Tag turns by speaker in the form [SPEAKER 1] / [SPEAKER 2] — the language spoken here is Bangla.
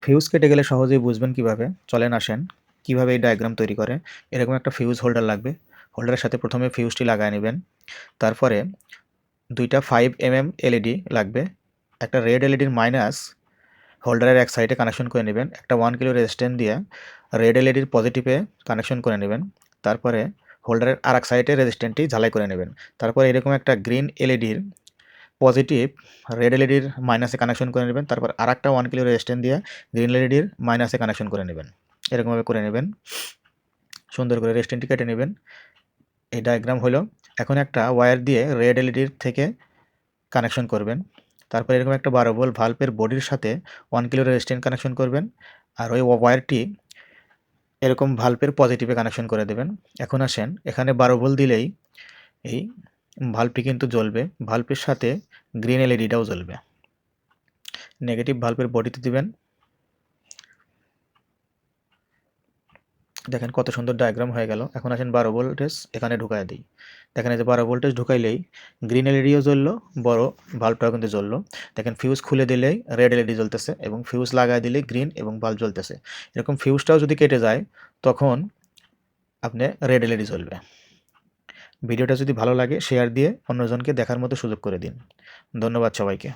[SPEAKER 1] ফিউজ কেটে গেলে সহজেই বুঝবেন কিভাবে। চলেন আসেন কিভাবে এই ডায়াগ্রাম তৈরি করে। এরকম একটা ফিউজ হোল্ডার লাগবে। হোল্ডারের সাথে প্রথমে ফিউজটি লাগায় নেবেন। তারপরে 2টা 5 mm এলইডি লাগবে। একটা রেড এলইডির মাইনাস হোল্ডারের এক সাইডে কানেকশন করে নেবেন। একটা 1 কিলো রেজিস্ট্যান্স দিয়ে রেড এলইডির পজিটিভে কানেকশন করে নেবেন। তারপরে হোল্ডারের আরেক সাইডে রেজিস্ট্যান্সটি ঝালাই করে নেবেন। তারপরে এরকম একটা গ্রিন এলইডির পজিটিভ রেড এলইডির মাইনাসে কানেকশন করে নেবেন। তারপর আরেকটা 1 কিলো রেজিস্ট্যান্স দিয়ে গ্রিন এলইডির মাইনাসে কানেকশন করে নেবেন। এরকমভাবে করে নেবেন। সুন্দর করে রেজিস্ট্যান্সটি কেটে নেবেন। এই ডায়াগ্রাম হলো। এখন একটা ওয়্যার দিয়ে রেড এলইডির থেকে কানেকশন করবেন। তারপর এরকম একটা 12 ভোল্ট ভাল্বের বডির সাথে 1 কিলো রেজিস্ট্যান্স কানেকশন করবেন। আর ওই ওয়্যারটি এরকম ভাল্বের পজিটিভে কানেকশন করে দেবেন। এখন আসেন এখানে 12 ভোল্ট দিলেই এই ভাল্বটি কিন্তু জ্বলবে। ভাল্বের সাথে গ্রিন এলইডিটাও জ্বলবে। নেগেটিভ ভাল্বের বডিতে দিবেন। দেখেন কত সুন্দর ডায়াগ্রাম হয়ে গেল। এখন আসেন 12 ভোল্টেজ এখানে ঢুকায় দিই। দেখেন এই যে 12 ভোল্টেজ ঢুকাইলেই গ্রিন এলইডিও জ্বললো, বড় ভাল্বটাও কিন্তু জ্বললো। দেখেন ফিউজ খুলে দিলেই রেড এলইডি জ্বলতেছে এবং ফিউজ লাগায় দিলেই গ্রিন এবং বাল্ব জ্বলতেছে। এরকম ফিউজটাও যদি কেটে যায় তখন আপনি রেড এলইডি জ্বলবে। ভিডিওটা যদি ভালো লাগে শেয়ার দিয়ে অন্যজনকে দেখার মতো সুযোগ করে দিন। ধন্যবাদ সবাইকে।